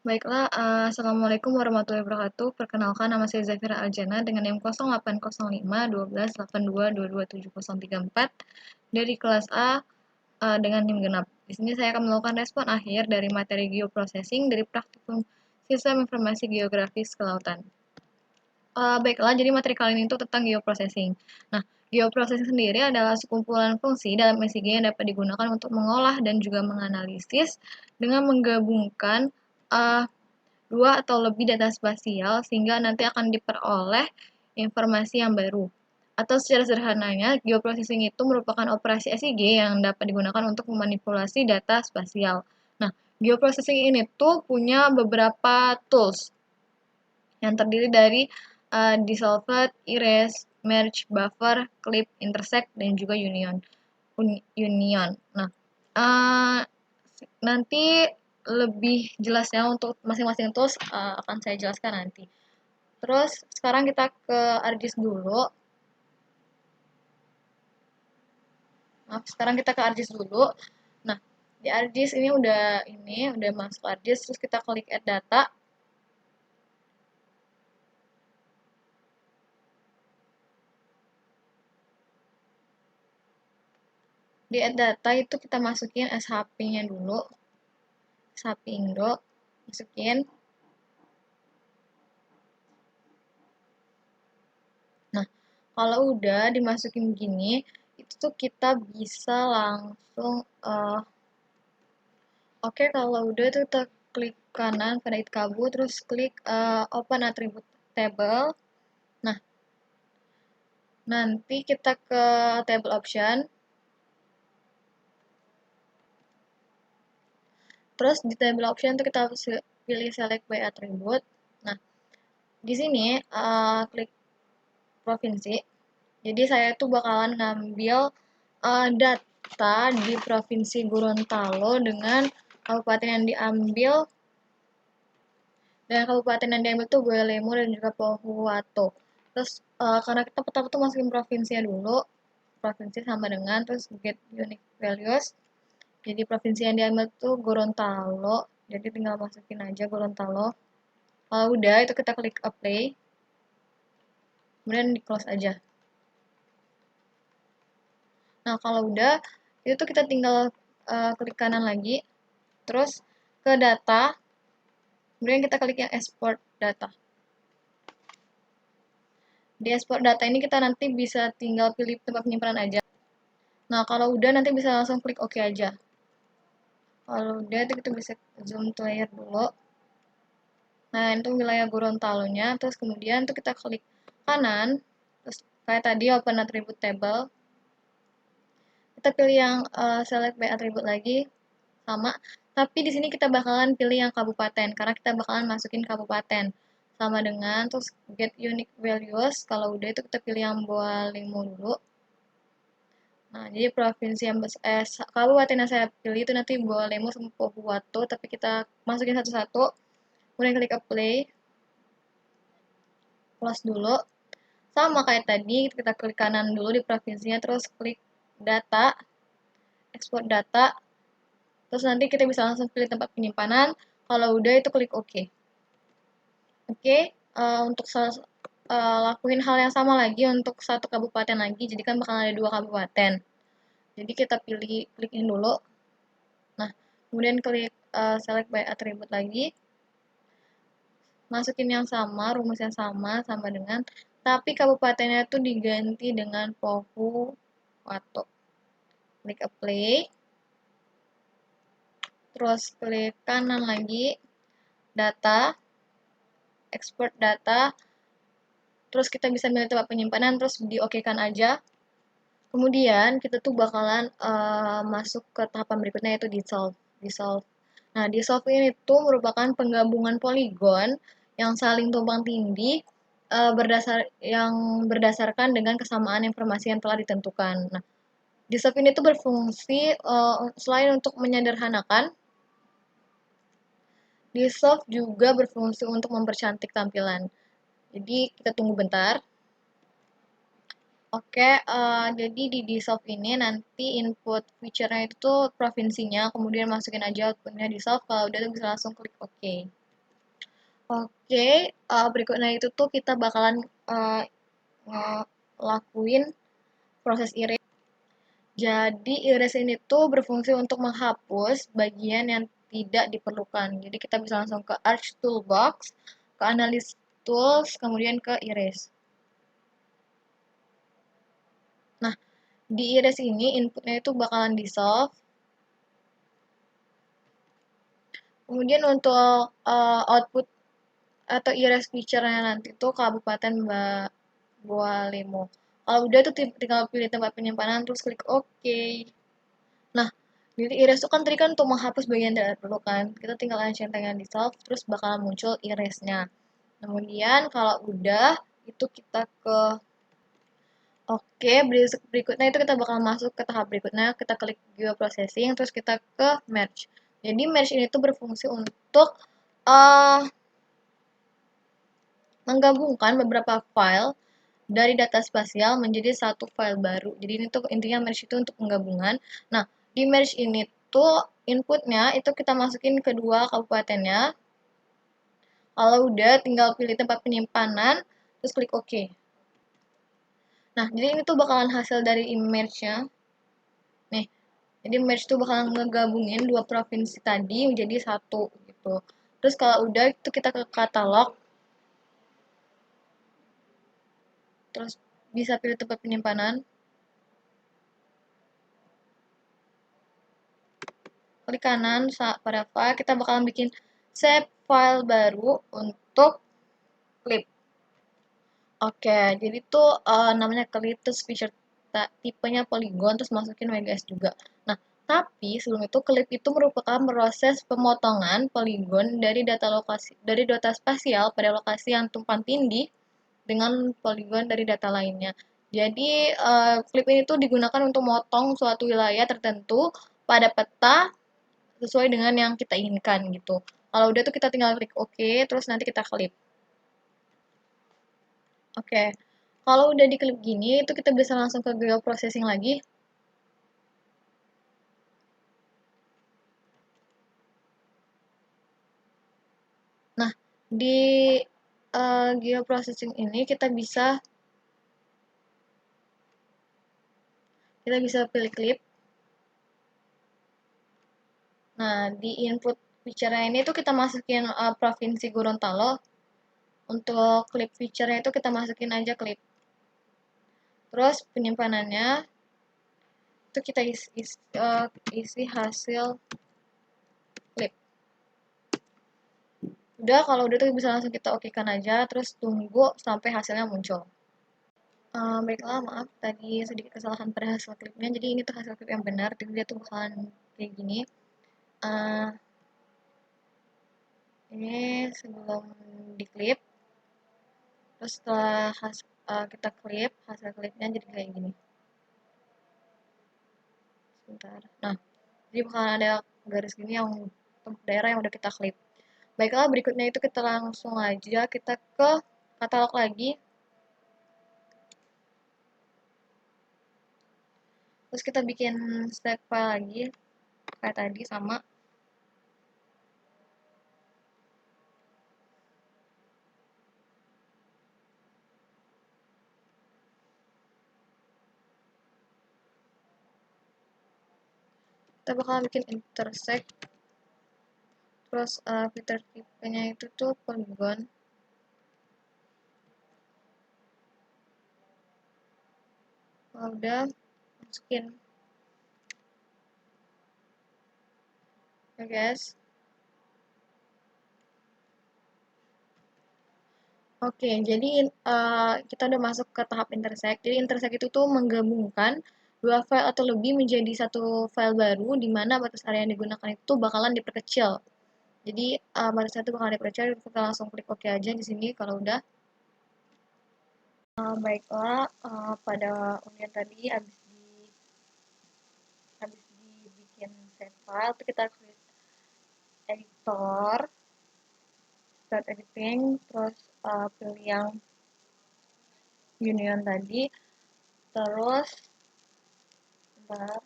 Baiklah, assalamualaikum warahmatullahi wabarakatuh. Perkenalkan, nama saya Zafira Aljana dengan NIM 0805 1282227034 dari kelas A dengan NIM genap. Di sini saya akan melakukan respon akhir dari materi geoprocessing dari praktikum Sistem Informasi Geografis Kelautan. Baiklah, jadi materi kali ini itu tentang geoprocessing. Nah, geoprocessing sendiri adalah sekumpulan fungsi dalam SIG yang dapat digunakan untuk mengolah dan juga menganalisis dengan menggabungkan uh, dua atau lebih data spasial sehingga nanti akan diperoleh informasi yang baru. Atau secara sederhananya, geoprocessing itu merupakan operasi SIG yang dapat digunakan untuk memanipulasi data spasial. Nah, geoprocessing ini tuh punya beberapa tools yang terdiri dari dissolved, erase, merge, buffer, clip, intersect, dan juga union. Nah, uh, nanti lebih jelasnya untuk masing-masing tools akan saya jelaskan nanti. Terus sekarang kita ke ArcGIS dulu. Sekarang kita ke ArcGIS dulu. Nah, di ArcGIS ini udah masuk ArcGIS, terus kita klik add data. Di add data itu kita masukin SHP-nya dulu. SHP Indo, masukin. Nah, kalau udah dimasukin gini, itu tuh kita bisa langsung oke, kalau udah tuh kita klik kanan pada it kabut, terus klik open attribute table. Nah, nanti kita ke table option. Terus di table option tuh kita harus pilih select by attribute. Nah, di sini klik provinsi. Jadi saya tuh bakalan ngambil data di Provinsi Gorontalo dengan kabupaten yang diambil tuh Boelemo dan juga Pohuwato. Terus karena kita pertama tuh masukin provinsinya dulu, provinsi sama dengan terus get unique values. Jadi provinsi yang diambil tuh Gorontalo, jadi tinggal masukin aja Gorontalo. Kalau udah itu kita klik apply, kemudian di close aja. Nah kalau udah itu tuh kita tinggal klik kanan lagi, terus ke data, kemudian kita klik yang export data. Di export data ini kita nanti bisa tinggal pilih tempat penyimpanan aja. Nah, kalau udah nanti bisa langsung klik OK aja. Kalau udah itu kita bisa zoom to layer dulu. Nah, itu wilayah Gorontalo-nya. Terus kemudian itu kita klik kanan. Terus kayak tadi open attribute table. Kita pilih yang select by attribute lagi. Sama. Tapi di sini kita bakalan pilih yang kabupaten. Karena kita bakalan masukin kabupaten. Sama dengan terus get unique values. Kalau udah itu kita pilih yang Boalimo dulu. Nah, jadi provinsi yang kabupaten yang saya pilih itu nanti Boalemo sama Pohuwato, tapi kita masukin satu-satu. Kemudian klik apply. Close dulu. Sama kayak tadi, kita klik kanan dulu di provinsinya, terus klik data, export data. Terus nanti kita bisa langsung pilih tempat penyimpanan. Kalau udah itu klik OK. Oke, untuk lakuin hal yang sama lagi untuk satu kabupaten lagi, jadi kan bakal ada 2 kabupaten. Jadi kita klikin dulu. Nah, kemudian klik select by attribute lagi. Masukin yang sama, rumus yang sama dengan, tapi kabupatennya itu diganti dengan Pohuwato. Klik apply. Terus klik kanan lagi, data, export data. Terus kita bisa milih tempat penyimpanan, terus di OK-kan aja. Kemudian kita tuh bakalan masuk ke tahapan berikutnya yaitu dissolve. Nah, dissolve ini tuh merupakan penggabungan poligon yang saling tumpang tindih yang berdasarkan dengan kesamaan informasi yang telah ditentukan. Nah, dissolve ini tuh berfungsi selain untuk menyederhanakan, dissolve juga berfungsi untuk mempercantik tampilan. Jadi kita tunggu bentar. Oke, jadi di dissolve ini nanti input feature-nya itu tuh provinsinya, kemudian masukin aja output-nya dissolve, kalau udah tuh bisa langsung klik OK. Oke, berikutnya itu tuh kita bakalan ngelakuin proses iris. Jadi iris ini tuh berfungsi untuk menghapus bagian yang tidak diperlukan. Jadi kita bisa langsung ke Arch Toolbox, ke Analysis Tools, kemudian ke iris. Nah, di iris ini inputnya itu bakalan di-solve. Kemudian untuk output atau iris feature-nya nanti tuh Kabupaten Bualemo. Kalau udah tuh tinggal pilih tempat penyimpanan terus klik OK. Nah, di iris itu kan tadi kan untuk menghapus bagian tidak perlu kan. Kita tinggal centang yang di solve terus bakalan muncul irisnya. Kemudian kalau udah itu kita ke Oke, berikutnya itu kita bakal masuk ke tahap berikutnya, kita klik geoprocessing, terus kita ke merge. Jadi merge ini tuh berfungsi untuk uh, menggabungkan beberapa file dari data spasial menjadi satu file baru. Jadi ini tuh intinya merge itu untuk penggabungan. Nah, di merge ini tuh inputnya itu kita masukin kedua kabupatennya. Kalau udah tinggal pilih tempat penyimpanan, terus klik OK. Nah, jadi ini tuh bakalan hasil dari image-nya. Nih, jadi merge tuh bakalan ngegabungin dua provinsi tadi menjadi satu gitu. Terus kalau udah itu kita ke katalog, terus bisa pilih tempat penyimpanan. Klik kanan pada file, kita bakalan bikin save file baru untuk clip. Oke, jadi tuh namanya clip terus feature tipenya polygon terus masukin WGS juga. Nah, tapi sebelum itu clip itu merupakan proses pemotongan polygon dari data spasial pada lokasi yang tumpang tindih dengan polygon dari data lainnya. Jadi clip ini tuh digunakan untuk motong suatu wilayah tertentu pada peta sesuai dengan yang kita inginkan gitu. Kalau udah tuh kita tinggal klik OK, terus nanti kita klip. Oke, kalau udah diklik gini, itu kita bisa langsung ke geoprocessing lagi. Nah, di geoprocessing ini kita bisa pilih clip. Nah, di input feature ini tuh kita masukin provinsi Gorontalo. Untuk clip feature-nya itu kita masukin aja clip. Terus penyimpanannya itu kita isi hasil clip. Udah, kalau udah tuh bisa langsung kita okekan aja, terus tunggu sampai hasilnya muncul. Baiklah, maaf tadi sedikit kesalahan pada hasil klipnya. Jadi ini tuh hasil klip yang benar. Jadi dia tuh bakalan kayak gini. Uh, ini sebelum diklip. Terus setelah kita klip, hasil klipnya jadi kayak gini. Sebentar. Nah, jadi bakalan ada garis gini yang daerah yang udah kita klip. Baiklah, berikutnya itu kita langsung aja kita ke katalog lagi. Terus kita bikin save file lagi kayak tadi sama. Kita bakal bikin intersect. Terus filter tipenya itu tuh polygon. Kalau udah masukin. Ya guys. Oke, jadi kita udah masuk ke tahap intersect. Jadi intersect itu tuh menggabungkan dua file atau lebih menjadi satu file baru di mana batas area yang digunakan itu bakalan diperkecil. Jadi batasnya itu bakal diperkecil, kita langsung klik OK aja di sini kalau udah. Baiklah, pada unit tadi habis dibikin save file, itu kita klik editor, start editing, terus pilih yang union tadi, terus bentar,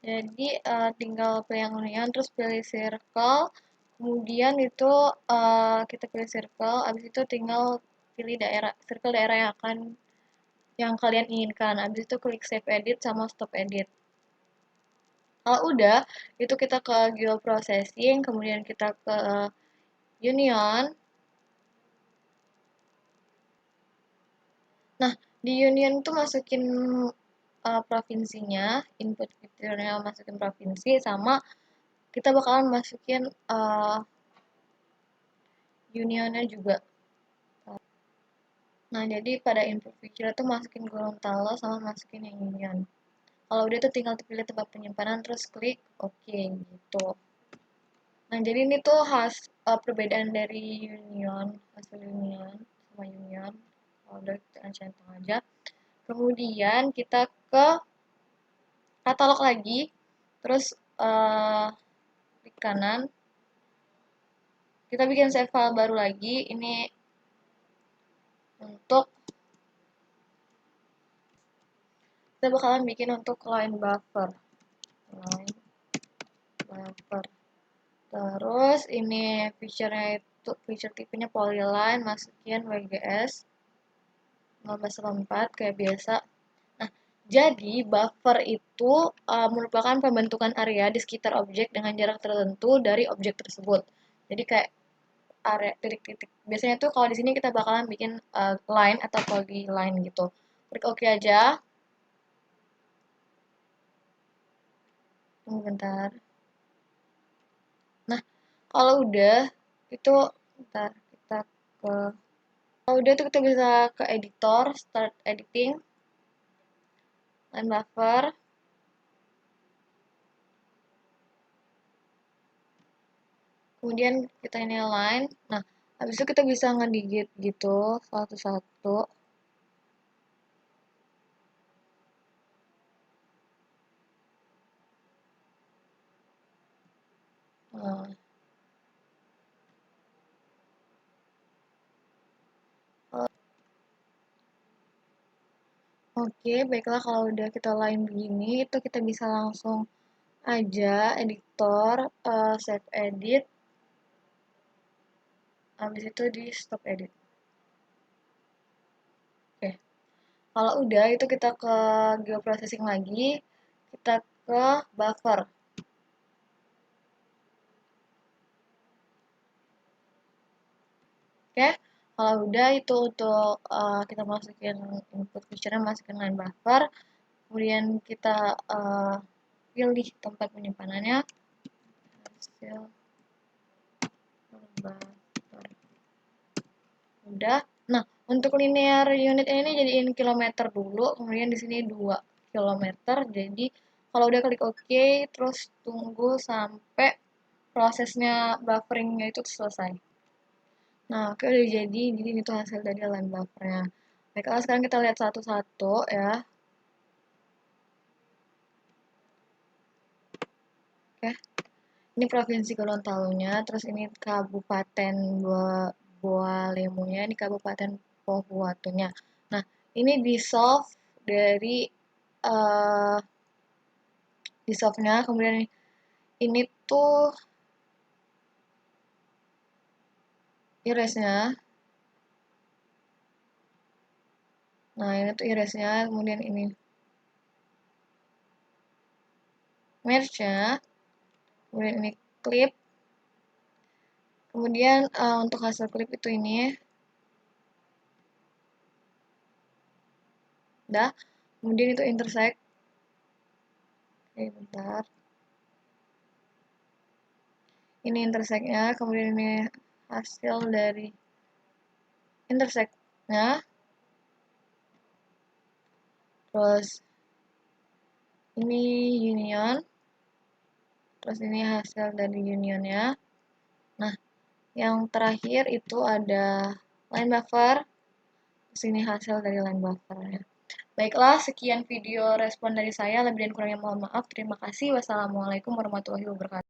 Jadi tinggal pilih yang union, terus pilih circle, kemudian itu kita pilih circle, abis itu tinggal pilih daerah, circle daerah yang kalian inginkan. Abis itu klik save edit sama stop edit. Kalau udah, itu kita ke geoprocessing, kemudian kita ke union. Nah, di union tuh masukin provinsinya, input fiturnya masukin provinsi, sama kita bakalan masukin unionnya juga. Nah, jadi pada input feature tuh masukin Gorontalo sama masukin yang union. Kalau udah tuh tinggal pilih tempat penyimpanan terus klik OK gitu. Nah, jadi ini tuh perbedaan dari union, hasil union sama union. Kalau udah kita centang aja. Kemudian kita ke katalog lagi, terus klik kanan. Kita bikin save file baru lagi. Ini untuk kita bakalan bikin untuk line buffer. Terus ini feature tipenya polyline, masukin WGS 15/4 kayak biasa. Nah, jadi buffer itu merupakan pembentukan area di sekitar objek dengan jarak tertentu dari objek tersebut. Jadi kayak area titik-titik. Biasanya tuh kalau di sini kita bakalan bikin line atau polyline gitu. Klik OK aja. Tunggu bentar. Nah, kalau udah itu bentar kita ke kalau udah tuh kita bisa ke editor, start editing, line buffer. Kemudian kita ini line. Nah, habis itu kita bisa ngedigit gitu satu-satu. Nah, oke, baiklah kalau udah kita line begini, itu kita bisa langsung aja editor, save edit, habis itu di stop edit. Oke, kalau udah itu kita ke geoprocessing lagi, kita ke buffer. Oke, kalau udah itu untuk kita masukin input feature-nya, masukin line buffer, kemudian kita pilih tempat penyimpanannya, hasil buffer. Udah. Nah, untuk linear unit ini jadiin kilometer dulu, kemudian di sini 2 kilometer. Jadi kalau udah klik OK, terus tunggu sampai prosesnya bufferingnya itu selesai. Nah, oke udah jadi ini tuh hasil dari line buffernya. Baiklah, sekarang kita lihat satu-satu ya. Oke, ini provinsi Gorontalonya, terus ini kabupaten Boalemunya, ini kabupaten Pohuwatunya. Nah, ini dari uh, dissolve-nya, kemudian ini tuh erase-nya. Nah, ini tuh erase-nya, kemudian ini merge-nya, kemudian ini clip. Kemudian untuk hasil clip itu ini. Udah. Kemudian itu intersect. Oke, bentar. Ini intersect-nya, kemudian ini hasil dari intersect-nya. Terus ini union. Terus ini hasil dari unionnya. Nah, yang terakhir itu ada line buffer. Terus ini hasil dari line buffernya. Baiklah, sekian video respon dari saya. Lebih dan kurangnya mohon maaf. Terima kasih. Wassalamualaikum warahmatullahi wabarakatuh.